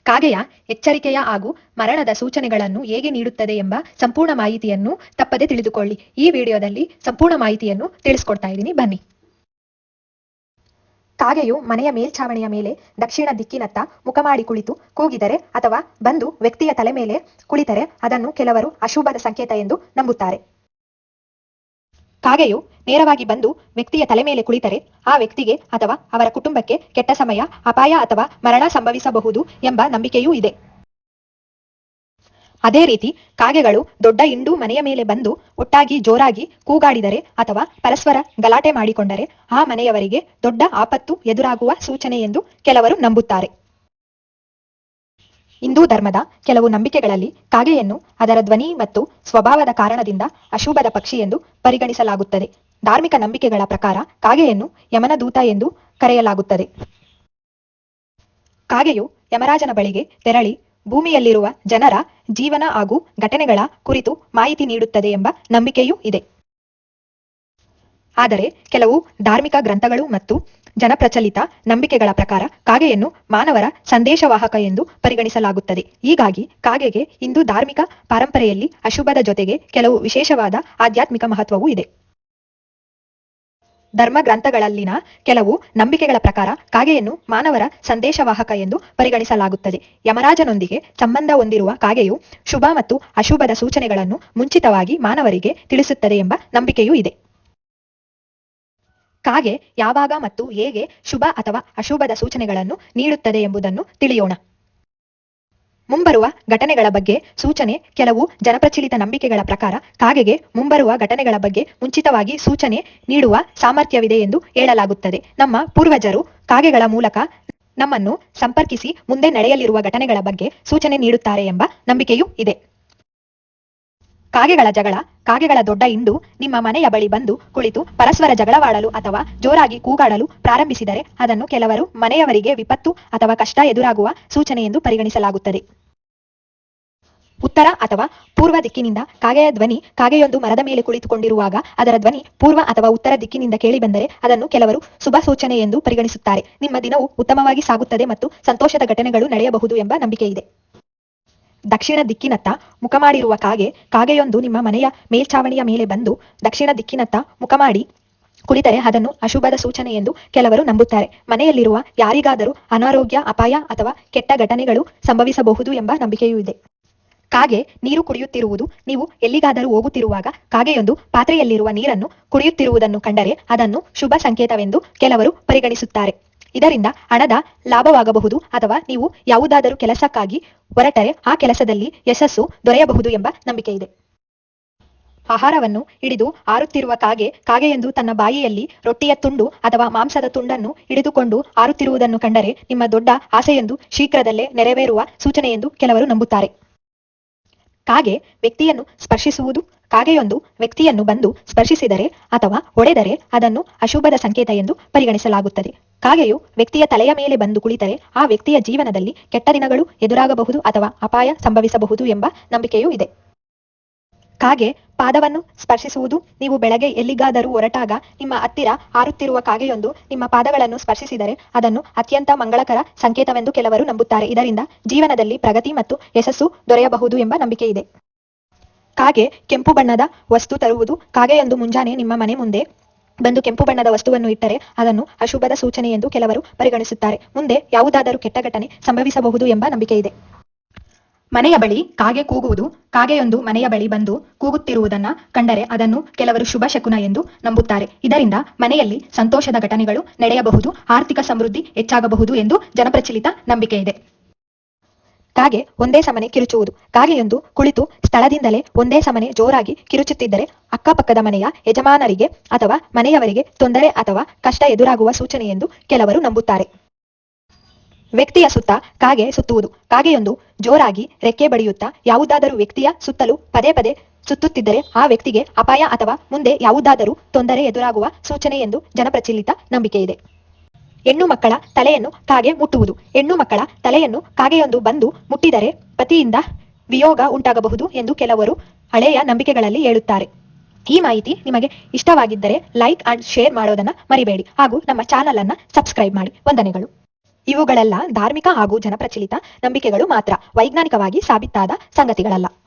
ಕಾಗೆಯ ಎಚ್ಚರಿಕೆಯ ಹಾಗೂ ಮರಣದ ಸೂಚನೆಗಳನ್ನು ಹೇಗೆ ನೀಡುತ್ತದೆ ಎಂಬ ಸಂಪೂರ್ಣ ಮಾಹಿತಿಯನ್ನು ತಪ್ಪದೆ ತಿಳಿದುಕೊಳ್ಳಿ. ಈ ವಿಡಿಯೋದಲ್ಲಿ ಸಂಪೂರ್ಣ ಮಾಹಿತಿಯನ್ನು ತಿಳಿಸ್ಕೊಡ್ತಾ ಇದ್ದೀನಿ, ಬನ್ನಿ. ಕಾಗೆಯು ಮನೆಯ ಮೇಲ್ಛಾವಣಿಯ ಮೇಲೆ ದಕ್ಷಿಣ ದಿಕ್ಕಿನತ್ತ ಮುಖ ಮಾಡಿ ಕುಳಿತು ಕೂಗಿದರೆ ಅಥವಾ ಬಂದು ವ್ಯಕ್ತಿಯ ತಲೆ ಮೇಲೆ ಕುಳಿತರೆ ಅದನ್ನು ಕೆಲವರು ಅಶುಭದ ಸಂಕೇತ ಎಂದು ನಂಬುತ್ತಾರೆ. ಕಾಗೆಯು ನೇರವಾಗಿ ಬಂದು ವ್ಯಕ್ತಿಯ ತಲೆ ಮೇಲೆ ಕುಳಿತರೆ ಆ ವ್ಯಕ್ತಿಗೆ ಅಥವಾ ಅವರ ಕುಟುಂಬಕ್ಕೆ ಕೆಟ್ಟ ಸಮಯ, ಅಪಾಯ ಅಥವಾ ಮರಣ ಸಂಭವಿಸಬಹುದು ಎಂಬ ನಂಬಿಕೆಯೂ ಇದೆ. ಅದೇ ರೀತಿ ಕಾಗೆಗಳು ದೊಡ್ಡ ಹಿಂಡು ಮನೆಯ ಮೇಲೆ ಬಂದು ಒಟ್ಟಾಗಿ ಜೋರಾಗಿ ಕೂಗಾಡಿದರೆ ಅಥವಾ ಪರಸ್ಪರ ಗಲಾಟೆ ಮಾಡಿಕೊಂಡರೆ ಆ ಮನೆಯವರಿಗೆ ದೊಡ್ಡ ಆಪತ್ತು ಎದುರಾಗುವ ಸೂಚನೆ ಎಂದು ಕೆಲವರು ನಂಬುತ್ತಾರೆ. ಹಿಂದೂ ಧರ್ಮದ ಕೆಲವು ನಂಬಿಕೆಗಳಲ್ಲಿ ಕಾಗೆಯನ್ನು ಅದರ ಧ್ವನಿ ಮತ್ತು ಸ್ವಭಾವದ ಕಾರಣದಿಂದ ಅಶುಭದ ಪಕ್ಷಿ ಎಂದು ಪರಿಗಣಿಸಲಾಗುತ್ತದೆ. ಧಾರ್ಮಿಕ ನಂಬಿಕೆಗಳ ಪ್ರಕಾರ ಕಾಗೆಯನ್ನು ಯಮನ ದೂತ ಎಂದು ಕರೆಯಲಾಗುತ್ತದೆ. ಕಾಗೆಯು ಯಮರಾಜನ ಬಳಿಗೆ ತೆರಳಿ ಭೂಮಿಯಲ್ಲಿರುವ ಜನರ ಜೀವನ ಹಾಗೂ ಘಟನೆಗಳ ಕುರಿತು ಮಾಹಿತಿ ನೀಡುತ್ತದೆ ಎಂಬ ನಂಬಿಕೆಯೂ ಇದೆ. ಆದರೆ ಕೆಲವು ಧಾರ್ಮಿಕ ಗ್ರಂಥಗಳು ಮತ್ತು ಜನಪ್ರಚಲಿತ ನಂಬಿಕೆಗಳ ಪ್ರಕಾರ ಕಾಗೆಯನ್ನು ಮಾನವರ ಸಂದೇಶವಾಹಕ ಎಂದು ಪರಿಗಣಿಸಲಾಗುತ್ತದೆ. ಹೀಗಾಗಿ ಕಾಗೆಗೆ ಹಿಂದೂ ಧಾರ್ಮಿಕ ಪರಂಪರೆಯಲ್ಲಿ ಅಶುಭದ ಜೊತೆಗೆ ಕೆಲವು ವಿಶೇಷವಾದ ಆಧ್ಯಾತ್ಮಿಕ ಮಹತ್ವವೂ ಇದೆ. ಧರ್ಮ ಗ್ರಂಥಗಳಲ್ಲಿನ ಕೆಲವು ನಂಬಿಕೆಗಳ ಪ್ರಕಾರ ಕಾಗೆಯನ್ನು ಮಾನವರ ಸಂದೇಶವಾಹಕ ಎಂದು ಪರಿಗಣಿಸಲಾಗುತ್ತದೆ. ಯಮರಾಜನೊಂದಿಗೆ ಸಂಬಂಧ ಹೊಂದಿರುವ ಕಾಗೆಯು ಶುಭ ಮತ್ತು ಅಶುಭದ ಸೂಚನೆಗಳನ್ನು ಮುಂಚಿತವಾಗಿ ಮಾನವರಿಗೆ ತಿಳಿಸುತ್ತದೆ ಎಂಬ ನಂಬಿಕೆಯೂ ಇದೆ. ಕಾಗೆ ಯಾವಾಗ ಮತ್ತು ಹೇಗೆ ಶುಭ ಅಥವಾ ಅಶುಭದ ಸೂಚನೆಗಳನ್ನು ನೀಡುತ್ತದೆ ಎಂಬುದನ್ನು ತಿಳಿಯೋಣ. ಮುಂಬರುವ ಘಟನೆಗಳ ಬಗ್ಗೆ ಸೂಚನೆ. ಕೆಲವು ಜನಪ್ರಚಲಿತ ನಂಬಿಕೆಗಳ ಪ್ರಕಾರ ಕಾಗೆಗೆ ಮುಂಬರುವ ಘಟನೆಗಳ ಬಗ್ಗೆ ಮುಂಚಿತವಾಗಿ ಸೂಚನೆ ನೀಡುವ ಸಾಮರ್ಥ್ಯವಿದೆ ಎಂದು ಹೇಳಲಾಗುತ್ತದೆ. ನಮ್ಮ ಪೂರ್ವಜರು ಕಾಗೆಗಳ ಮೂಲಕ ನಮ್ಮನ್ನು ಸಂಪರ್ಕಿಸಿ ಮುಂದೆ ನಡೆಯಲಿರುವ ಘಟನೆಗಳ ಬಗ್ಗೆ ಸೂಚನೆ ನೀಡುತ್ತಾರೆ ಎಂಬ ನಂಬಿಕೆಯೂ ಇದೆ. ಕಾಗೆಗಳ ಜಗಳ. ಕಾಗೆಗಳ ದೊಡ್ಡ ಹಿಂಡು ನಿಮ್ಮ ಮನೆಯ ಬಳಿ ಬಂದು ಕುಳಿತು ಪರಸ್ಪರ ಜಗಳವಾಡಲು ಅಥವಾ ಜೋರಾಗಿ ಕೂಗಾಡಲು ಪ್ರಾರಂಭಿಸಿದರೆ ಅದನ್ನು ಕೆಲವರು ಮನೆಯವರಿಗೆ ವಿಪತ್ತು ಅಥವಾ ಕಷ್ಟ ಎದುರಾಗುವ ಸೂಚನೆ ಎಂದು ಪರಿಗಣಿಸಲಾಗುತ್ತದೆ. ಉತ್ತರ ಅಥವಾ ಪೂರ್ವ ದಿಕ್ಕಿನಿಂದ ಕಾಗೆಯ ಧ್ವನಿ. ಕಾಗೆಯೊಂದು ಮರದ ಮೇಲೆ ಕುಳಿತುಕೊಂಡಿರುವಾಗ ಅದರ ಧ್ವನಿ ಪೂರ್ವ ಅಥವಾ ಉತ್ತರ ದಿಕ್ಕಿನಿಂದ ಕೇಳಿಬಂದರೆ ಅದನ್ನು ಕೆಲವರು ಶುಭ ಸೂಚನೆ ಎಂದು ಪರಿಗಣಿಸುತ್ತಾರೆ. ನಿಮ್ಮ ದಿನವು ಉತ್ತಮವಾಗಿ ಸಾಗುತ್ತದೆ ಮತ್ತು ಸಂತೋಷದ ಘಟನೆಗಳು ನಡೆಯಬಹುದು ಎಂಬ ನಂಬಿಕೆ ಇದೆ. ದಕ್ಷಿಣ ದಿಕ್ಕಿನತ್ತ ಮುಖ ಮಾಡಿರುವ ಕಾಗೆ. ಕಾಗೆಯೊಂದು ನಿಮ್ಮ ಮನೆಯ ಮೇಲ್ಛಾವಣಿಯ ಮೇಲೆ ಬಂದು ದಕ್ಷಿಣ ದಿಕ್ಕಿನತ್ತ ಮುಖ ಮಾಡಿ ಕುಳಿತರೆ ಅದನ್ನು ಅಶುಭದ ಸೂಚನೆ ಎಂದು ಕೆಲವರು ನಂಬುತ್ತಾರೆ. ಮನೆಯಲ್ಲಿರುವ ಯಾರಿಗಾದರೂ ಅನಾರೋಗ್ಯ, ಅಪಾಯ ಅಥವಾ ಕೆಟ್ಟ ಘಟನೆಗಳು ಸಂಭವಿಸಬಹುದು ಎಂಬ ನಂಬಿಕೆಯೂ ಇದೆ. ಕಾಗೆ ನೀರು ಕುಡಿಯುತ್ತಿರುವುದು. ನೀವು ಎಲ್ಲಿಗಾದರೂ ಹೋಗುತ್ತಿರುವಾಗ ಕಾಗೆಯೊಂದು ಪಾತ್ರೆಯಲ್ಲಿರುವ ನೀರನ್ನು ಕುಡಿಯುತ್ತಿರುವುದನ್ನು ಕಂಡರೆ ಅದನ್ನು ಶುಭ ಸಂಕೇತವೆಂದು ಕೆಲವರು ಪರಿಗಣಿಸುತ್ತಾರೆ. ಇದರಿಂದ ಹಣದ ಲಾಭವಾಗಬಹುದು ಅಥವಾ ನೀವು ಯಾವುದಾದರೂ ಕೆಲಸಕ್ಕಾಗಿ ಹೊರಟರೆ ಆ ಕೆಲಸದಲ್ಲಿ ಯಶಸ್ಸು ದೊರೆಯಬಹುದು ಎಂಬ ನಂಬಿಕೆ ಇದೆ. ಆಹಾರವನ್ನು ಹಿಡಿದು ಹಾರುತ್ತಿರುವ ಕಾಗೆ. ಕಾಗೆಯೊಂದು ತನ್ನ ಬಾಯಿಯಲ್ಲಿ ರೊಟ್ಟಿಯ ತುಂಡು ಅಥವಾ ಮಾಂಸದ ತುಂಡನ್ನು ಹಿಡಿದುಕೊಂಡು ಹಾರುತ್ತಿರುವುದನ್ನು ಕಂಡರೆ ನಿಮ್ಮ ದೊಡ್ಡ ಆಸೆಯೊಂದು ಶೀಘ್ರದಲ್ಲೇ ನೆರವೇರುವ ಸೂಚನೆ ಎಂದು ಕೆಲವರು ನಂಬುತ್ತಾರೆ. ಕಾಗೆ ವ್ಯಕ್ತಿಯನ್ನು ಸ್ಪರ್ಶಿಸುವುದು. ಕಾಗೆಯೊಂದು ವ್ಯಕ್ತಿಯನ್ನು ಬಂದು ಸ್ಪರ್ಶಿಸಿದರೆ ಅಥವಾ ಹೊಡೆದರೆ ಅದನ್ನು ಅಶುಭದ ಸಂಕೇತ ಎಂದು ಪರಿಗಣಿಸಲಾಗುತ್ತದೆ. ಕಾಗೆಯು ವ್ಯಕ್ತಿಯ ತಲೆಯ ಮೇಲೆ ಬಂದು ಕುಳಿತರೆ ಆ ವ್ಯಕ್ತಿಯ ಜೀವನದಲ್ಲಿ ಕೆಟ್ಟ ದಿನಗಳು ಎದುರಾಗಬಹುದು ಅಥವಾ ಅಪಾಯ ಸಂಭವಿಸಬಹುದು ಎಂಬ ನಂಬಿಕೆಯೂ ಇದೆ. ಕಾಗೆ ಪಾದವನ್ನು ಸ್ಪರ್ಶಿಸುವುದು. ನೀವು ಬೆಳಗ್ಗೆ ಎಲ್ಲಿಗಾದರೂ ಹೊರಟಾಗ ನಿಮ್ಮ ಹತ್ತಿರ ಹಾರುತ್ತಿರುವ ಕಾಗೆಯೊಂದು ನಿಮ್ಮ ಪಾದಗಳನ್ನು ಸ್ಪರ್ಶಿಸಿದರೆ ಅದನ್ನು ಅತ್ಯಂತ ಮಂಗಳಕರ ಸಂಕೇತವೆಂದು ಕೆಲವರು ನಂಬುತ್ತಾರೆ. ಇದರಿಂದ ಜೀವನದಲ್ಲಿ ಪ್ರಗತಿ ಮತ್ತು ಯಶಸ್ಸು ದೊರೆಯಬಹುದು ಎಂಬ ನಂಬಿಕೆ ಇದೆ. ಕಾಗೆ ಕೆಂಪು ಬಣ್ಣದ ವಸ್ತು ತರುವುದು. ಕಾಗೆಯೊಂದು ಮುಂಜಾನೆ ನಿಮ್ಮ ಮನೆ ಮುಂದೆ ಬಂದು ಕೆಂಪು ಬಣ್ಣದ ವಸ್ತುವನ್ನು ಇಟ್ಟರೆ ಅದನ್ನು ಅಶುಭದ ಸೂಚನೆ ಎಂದು ಕೆಲವರು ಪರಿಗಣಿಸುತ್ತಾರೆ. ಮುಂದೆ ಯಾವುದಾದರೂ ಕೆಟ್ಟ ಘಟನೆ ಸಂಭವಿಸಬಹುದು ಎಂಬ ನಂಬಿಕೆ ಇದೆ. ಮನೆಯ ಬಳಿ ಕಾಗೆ ಕೂಗುವುದು. ಕಾಗೆಯೊಂದು ಮನೆಯ ಬಳಿ ಬಂದು ಕೂಗುತ್ತಿರುವುದನ್ನ ಕಂಡರೆ ಅದನ್ನು ಕೆಲವರು ಶುಭ ಶಕುನ ಎಂದು ನಂಬುತ್ತಾರೆ. ಇದರಿಂದ ಮನೆಯಲ್ಲಿ ಸಂತೋಷದ ಘಟನೆಗಳು ನಡೆಯಬಹುದು, ಆರ್ಥಿಕ ಸಮೃದ್ಧಿ ಹೆಚ್ಚಾಗಬಹುದು ಎಂದು ಜನಪ್ರಚಲಿತ ನಂಬಿಕೆ ಇದೆ. ಕಾಗೆ ಒಂದೇ ಸಮನೆ ಕಿರುಚುವುದು. ಕಾಗೆಯೊಂದು ಕುಳಿತು ಸ್ಥಳದಿಂದಲೇ ಒಂದೇ ಸಮನೆ ಜೋರಾಗಿ ಕಿರುಚುತ್ತಿದ್ದರೆ ಅಕ್ಕಪಕ್ಕದ ಮನೆಯ ಯಜಮಾನರಿಗೆ ಅಥವಾ ಮನೆಯವರಿಗೆ ತೊಂದರೆ ಅಥವಾ ಕಷ್ಟ ಎದುರಾಗುವ ಸೂಚನೆ ಎಂದು ಕೆಲವರು ನಂಬುತ್ತಾರೆ. ವ್ಯಕ್ತಿಯ ಸುತ್ತ ಕಾಗೆ ಸುತ್ತುವುದು. ಕಾಗೆಯೊಂದು ಜೋರಾಗಿ ರೆಕ್ಕೆ ಬಡಿಯುತ್ತಾ ಯಾವುದಾದರೂ ವ್ಯಕ್ತಿಯ ಸುತ್ತಲೂ ಪದೇ ಪದೇ ಸುತ್ತುತ್ತಿದ್ದರೆ ಆ ವ್ಯಕ್ತಿಗೆ ಅಪಾಯ ಅಥವಾ ಮುಂದೆ ಯಾವುದಾದರೂ ತೊಂದರೆ ಎದುರಾಗುವ ಸೂಚನೆ ಎಂದು ಜನಪ್ರಚಲಿತ ನಂಬಿಕೆ ಇದೆ. ಹೆಣ್ಣು ಮಕ್ಕಳ ತಲೆಯನ್ನು ಕಾಗೆ ಮುಟ್ಟುವುದು. ಹೆಣ್ಣು ಮಕ್ಕಳ ತಲೆಯನ್ನು ಕಾಗೆಯೊಂದು ಬಂದು ಮುಟ್ಟಿದರೆ ಪತಿಯಿಂದ ವಿಯೋಗ ಉಂಟಾಗಬಹುದು ಎಂದು ಕೆಲವರು ಹಳೆಯ ನಂಬಿಕೆಗಳಲ್ಲಿ ಹೇಳುತ್ತಾರೆ. ಈ ಮಾಹಿತಿ ನಿಮಗೆ ಇಷ್ಟವಾಗಿದ್ದರೆ ಲೈಕ್ ಅಂಡ್ ಶೇರ್ ಮಾಡೋದನ್ನ ಮರಿಬೇಡಿ ಹಾಗೂ ನಮ್ಮ ಚಾನಲ್ ಅನ್ನ ಸಬ್ಸ್ಕ್ರೈಬ್ ಮಾಡಿ. ವಂದನೆಗಳು. ಇವುಗಳೆಲ್ಲ ಧಾರ್ಮಿಕ ಹಾಗೂ ಜನಪ್ರಚಲಿತ ನಂಬಿಕೆಗಳು ಮಾತ್ರ, ವೈಜ್ಞಾನಿಕವಾಗಿ ಸಾಬೀತಾದ ಸಂಗತಿಗಳಲ್ಲ.